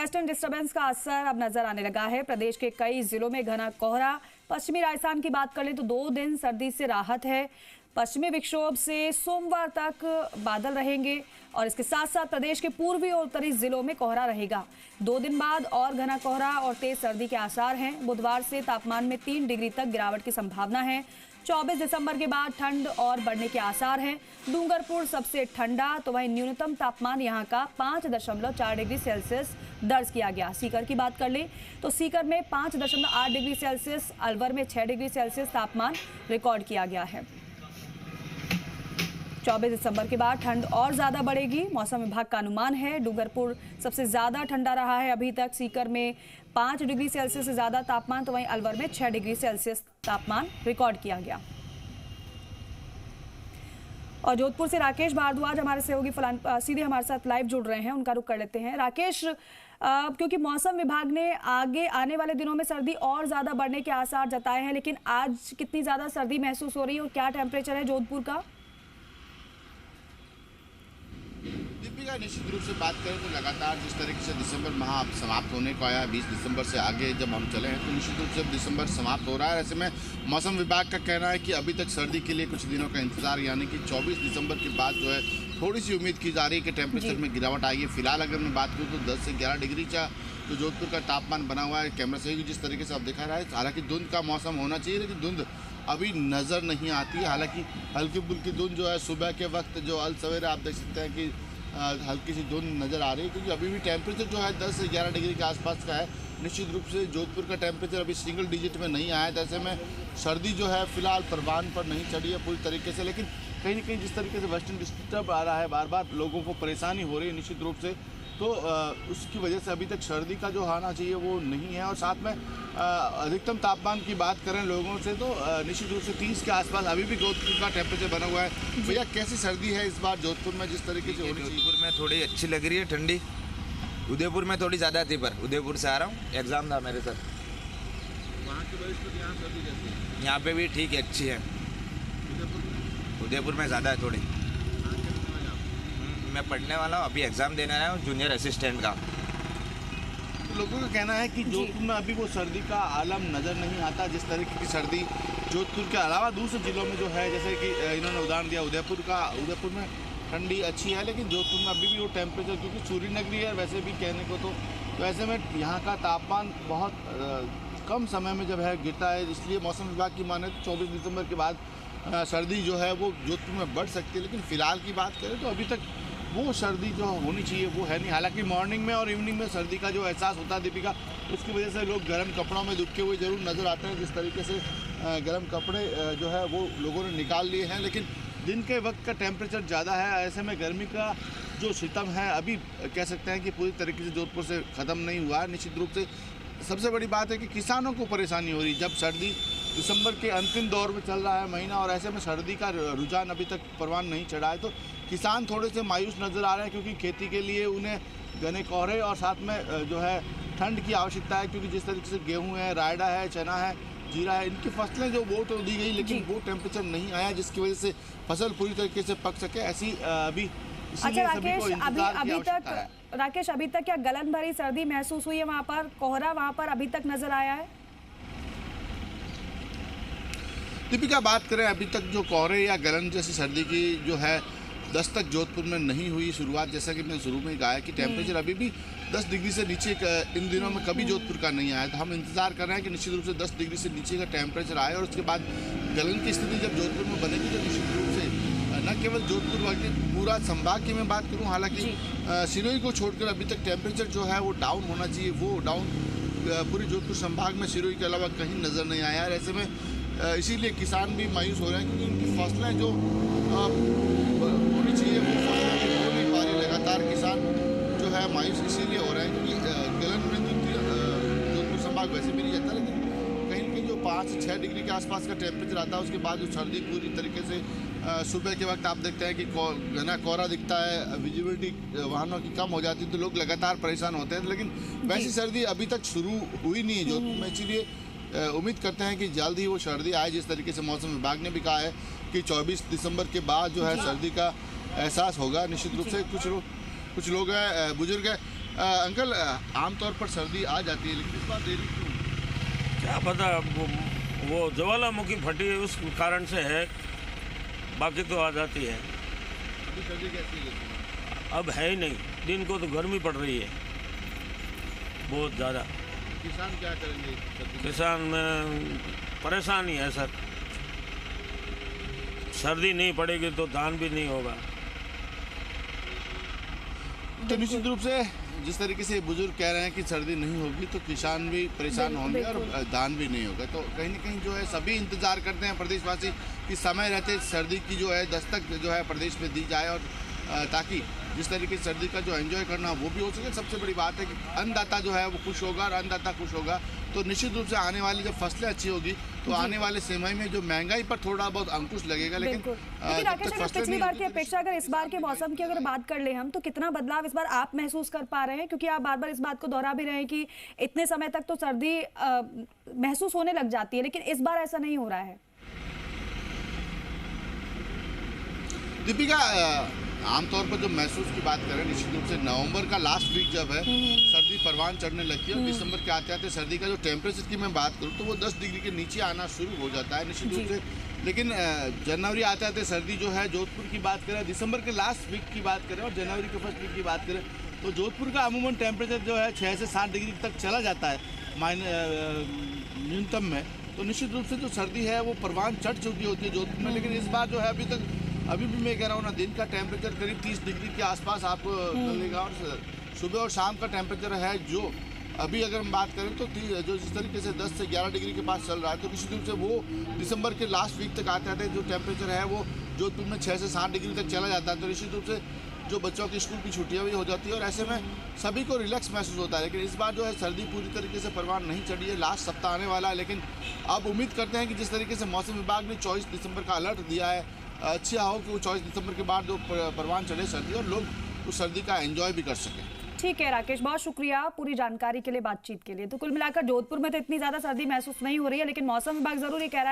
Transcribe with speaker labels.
Speaker 1: Western disturbance का असर अब नजर आने लगा है। प्रदेश के कई जिलों में घना कोहरा। पश्चिमी राजस्थान की बात कर लें तो 2 दिन सर्दी से राहत है। पश्चिमी विक्षोभ से सोमवार तक बादल रहेंगे और इसके साथ साथ प्रदेश के पूर्वी और उत्तरी जिलों में कोहरा रहेगा। 2 दिन बाद और घना कोहरा और तेज सर्दी के आसार हैं। बुधवार से तापमान में 3 डिग्री तक गिरावट की संभावना है। 24 दिसंबर के बाद ठंड और बढ़ने के आसार हैं। डूंगरपुर सबसे ठंडा, तो वहीं न्यूनतम तापमान यहां का 5.4 डिग्री सेल्सियस दर्ज किया गया। सीकर की बात कर लें तो सीकर में 5.8 डिग्री सेल्सियस, अलवर में 6 डिग्री सेल्सियस तापमान रिकॉर्ड किया गया है। 24 दिसंबर के बाद ठंड और ज्यादा बढ़ेगी, मौसम विभाग का अनुमान है। डूंगरपुर सबसे ज्यादा ठंडा रहा है अभी तक। सीकर में 5 डिग्री सेल्सियस से ज्यादा तापमान, तो वहीं अलवर में 6 डिग्री सेल्सियस तापमान रिकॉर्ड किया गया। और जोधपुर से राकेश भारद्वाज हमारे सहयोगी सीधे हमारे साथ लाइव जुड़ रहे हैं, उनका रुख कर लेते हैं। राकेश, क्योंकि मौसम विभाग ने आगे आने वाले दिनों में सर्दी और ज्यादा बढ़ने के आसार जताए हैं, लेकिन आज कितनी ज्यादा सर्दी महसूस हो रही है और क्या टेम्परेचर है जोधपुर का?
Speaker 2: दीपिका, निश्चित रूप से बात करें तो लगातार जिस तरीके से दिसंबर माह अब समाप्त होने को आया, 20 दिसंबर से आगे जब हम चले हैं तो निश्चित रूप से दिसंबर समाप्त हो रहा है। ऐसे में मौसम विभाग का कहना है कि अभी तक सर्दी के लिए कुछ दिनों का इंतजार, यानी कि 24 दिसंबर के बाद जो है थोड़ी सी उम्मीद की जा रही है कि टेम्परेचर में गिरावट आएगी। फिलहाल अगर मैं बात करूँ तो 10 से 11 डिग्री का जो जोधपुर का तापमान बना हुआ है, कैमरा से जिस तरीके से अब दिखा रहा है। हालांकि धुंध का मौसम होना चाहिए, लेकिन धुंध अभी नज़र नहीं आती है। हालांकि हल्की फुल्की धुंध जो है सुबह के वक्त जो अल सवेरे आप देख सकते हैं कि हल्की सी धुंध नज़र आ रही है, क्योंकि अभी भी टेम्परेचर जो है 10 से 11 डिग्री के आसपास का है। निश्चित रूप से जोधपुर का टेम्परेचर अभी सिंगल डिजिट में नहीं आया है। ऐसे में सर्दी जो है फिलहाल परवान पर नहीं चढ़ी है पूरी तरीके से, लेकिन कहीं ना कहीं जिस तरीके से वेस्टर्न डिस्टर्ब आ रहा है, बार बार लोगों को परेशानी हो रही है निश्चित रूप से, तो उसकी वजह से अभी तक सर्दी का जो आना चाहिए वो नहीं है। और साथ में अधिकतम तापमान की बात करें लोगों से तो निश्चित रूप से 30 के आसपास अभी भी जोधपुर का टेम्परेचर बना हुआ है। भैया, कैसी सर्दी है इस बार जोधपुर में जिस तरीके से होनी चाहिए?
Speaker 3: जोधपुर में थोड़ी अच्छी लग रही है ठंडी, उदयपुर में थोड़ी ज़्यादा थी, पर उदयपुर से आ रहा हूँ, एग्ज़ाम था मेरे सर।
Speaker 2: वहाँ की वजह से यहाँ सर्दी कैसी है?
Speaker 3: यहाँ पे भी ठीक है, अच्छी है। उदयपुर में ज़्यादा है थोड़ी। मैं पढ़ने वाला हूँ, अभी एग्ज़ाम देने आया हूँ जूनियर असिस्टेंट का।
Speaker 2: तो लोगों का कहना है कि जोधपुर में अभी वो सर्दी का आलम नज़र नहीं आता जिस तरीके की सर्दी जोधपुर के अलावा दूसरे जिलों में जो है, जैसे कि इन्होंने उदाहरण दिया उदयपुर का। उदयपुर में ठंडी अच्छी है, लेकिन जोधपुर में अभी भी वो टेम्परेचर, क्योंकि सूर्य नगरी है वैसे भी कहने को तो ऐसे में यहाँ का तापमान बहुत कम समय में जब है गिरता है। इसलिए मौसम विभाग की माने तो 24 दिसंबर के बाद सर्दी जो है वो जोधपुर में बढ़ सकती है। लेकिन फ़िलहाल की बात करें तो अभी तक वो सर्दी जो होनी चाहिए वो है नहीं। हालांकि मॉर्निंग में और इवनिंग में सर्दी का जो एहसास होता है दीपिका, उसकी वजह से लोग गर्म कपड़ों में दुबके हुए जरूर नज़र आते हैं। जिस तरीके से गर्म कपड़े जो है वो लोगों ने निकाल लिए हैं, लेकिन दिन के वक्त का टेम्परेचर ज़्यादा है। ऐसे में गर्मी का जो सितम है अभी कह सकते हैं कि पूरी तरीके से जोधपुर से ख़त्म नहीं हुआ है। निश्चित रूप से सबसे बड़ी बात है कि किसानों को परेशानी हो रही, जब सर्दी दिसंबर के अंतिम दौर में चल रहा है महीना, और ऐसे में सर्दी का रुझान अभी तक परवान नहीं चढ़ा है, तो किसान थोड़े से मायूस नज़र आ रहे हैं, क्योंकि खेती के लिए उन्हें घने कोहरे और साथ में जो है ठंड की आवश्यकता है। क्योंकि जिस तरीके से गेहूँ है, रायडा है, चना है, जीरा है, इनकी फसलें जो वो तो दी गई, लेकिन वो टेम्परेचर नहीं आया जिसकी वजह से फसल पूरी तरीके से पक सके। ऐसी अभी
Speaker 1: अच्छा राकेश, अभी तक क्या गलन भरी सर्दी महसूस हुई है वहाँ पर? कोहरा वहाँ पर अभी तक नजर आया है?
Speaker 2: दीपिका, बात करें अभी तक जो कोहरे या गलन जैसी सर्दी की जो है दस्तक जोधपुर में नहीं हुई शुरुआत। जैसा कि मैंने शुरू में कहा है कि टेम्परेचर अभी भी 10 डिग्री से नीचे इन दिनों में कभी जोधपुर का नहीं आया। तो हम इंतजार कर रहे हैं कि निश्चित रूप से 10 डिग्री से नीचे का टेम्परेचर आए, और उसके बाद गलन की स्थिति जब जोधपुर में बनेगी तो निश्चित रूप से न केवल जोधपुर बल्कि पूरा संभाग की मैं बात करूँ, हालांकि सिरोही को छोड़कर अभी तक टेम्परेचर जो है वो डाउन होना चाहिए, वो डाउन पूरे जोधपुर संभाग में सिरोही के अलावा कहीं नज़र नहीं आया है। ऐसे में इसीलिए किसान भी मायूस हो रहे हैं, क्योंकि उनकी फसलें जो होनी चाहिए वो फसलें हो नहीं पा रही। लगातार किसान जो है मायूस इसीलिए हो रहे हैं क्योंकि गलन में जोधपुर संभाग वैसे भी नहीं जाता, लेकिन कहीं ना कहीं जो 5 से 6 डिग्री के आसपास का टेम्परेचर आता है, उसके बाद जो सर्दी पूरी तरीके से सुबह के वक्त आप देखते हैं कि घना कोहरा दिखता है, विजिबिलिटी वाहनों की कम हो जाती है, तो लोग लगातार परेशान होते हैं। लेकिन वैसी सर्दी अभी तक शुरू हुई नहीं है जोधपुर में, इसीलिए उम्मीद करते हैं कि जल्द ही वो सर्दी आए। जिस तरीके से मौसम विभाग ने भी कहा है कि 24 दिसंबर के बाद जो है सर्दी का एहसास होगा। निश्चित रूप से कुछ लोग हैं, बुजुर्ग हैं, अंकल आमतौर पर सर्दी आ जाती है लेकिन इस बार देरी क्यों?
Speaker 4: क्या पता वो ज्वालामुखी फटी है उस कारण से है, बाकी तो आ जाती है।
Speaker 2: अभी सर्दी कैसी है?
Speaker 4: अब है ही नहीं, दिन को तो गर्मी पड़ रही है बहुत ज़्यादा।
Speaker 2: किसान क्या करेंगे सर्दी में?
Speaker 4: किसान में परेशानी है सर, सर्दी नहीं पड़ेगी तो धान भी नहीं होगा।
Speaker 2: तो निश्चित रूप से जिस तरीके से बुजुर्ग कह रहे हैं कि सर्दी नहीं होगी तो किसान भी परेशान होंगे और धान भी नहीं होगा। तो कहीं ना कहीं जो है सभी इंतजार करते हैं प्रदेशवासी कि समय रहते सर्दी की जो है दस्तक जो है प्रदेश में दी जाए और ताकि जिस तरीके से सर्दी का जो एंजॉय करना वो भी हो सके। सबसे बड़ी बात है कि अन्नदाता जो है वो खुश होगा और अन्नदाता खुश होगा तो निश्चित रूप से आने वाली जब फसलें अच्छी होगी तो आने वाले समय में जो महंगाई पर थोड़ा बहुत अंकुश लगेगा। लेकिन
Speaker 1: राकेश, अगर पिछली बार की अपेक्षा अगर इस बार के मौसम की अगर बात कर ले हम तो कितना बदलाव इस बार आप महसूस कर पा रहे हैं? क्योंकि आप बार बार इस बात को दोहरा भी रहे हैं कि इतने समय तक तो सर्दी महसूस होने लग जाती है, लेकिन इस बार ऐसा नहीं हो रहा है।
Speaker 2: दीपिका, आमतौर पर जो महसूस की बात करें निश्चित रूप से नवंबर का लास्ट वीक जब है सर्दी परवान चढ़ने लगती है और दिसंबर के आते आते सर्दी का जो टेम्परेचर की मैं बात करूं तो वो 10 डिग्री के नीचे आना शुरू हो जाता है निश्चित रूप से। लेकिन जनवरी आते आते सर्दी जो है जोधपुर की बात करें, दिसंबर के लास्ट वीक की बात करें और जनवरी के फर्स्ट वीक की बात करें तो जोधपुर का अमूमन टेम्परेचर जो है 6 से 7 डिग्री तक चला जाता है न्यूनतम में। तो निश्चित रूप से जो सर्दी है वो परवान चढ़ चुकी होती है जोधपुर में। लेकिन इस बार जो है अभी भी मैं कह रहा हूँ ना, दिन का टेम्परेचर करीब 30 डिग्री के आसपास आपको मिलेगा और सुबह और शाम का टेम्परेचर है जो अभी अगर हम बात करें तो जो जिस तरीके से 10 से 11 डिग्री के पास चल रहा है तो निश्चित रूप से वो दिसंबर के लास्ट वीक तक आते आते जो टेम्परेचर है वो जोधपुर में 6 से 7 डिग्री तक चला जाता है। तो निश्चित रूप से जो बच्चों की स्कूल की छुट्टियां भी हो जाती है और ऐसे में सभी को रिलैक्स महसूस होता है। लेकिन इस बार जो है सर्दी पूरी तरीके से परवान नहीं चढ़ी है, लास्ट सप्ताह आने वाला है। लेकिन अब उम्मीद करते हैं कि जिस तरीके से मौसम विभाग ने 24 दिसंबर का अलर्ट दिया है, अच्छा हो कि वो 24 दिसंबर के बाद जो परवान चढ़े सर्दी और लोग उस सर्दी का एंजॉय भी कर सकें।
Speaker 1: ठीक है राकेश, बहुत शुक्रिया पूरी जानकारी के लिए, बातचीत के लिए। तो कुल मिलाकर जोधपुर में तो इतनी ज्यादा सर्दी महसूस नहीं हो रही है, लेकिन मौसम विभाग जरूर ये कह रहा है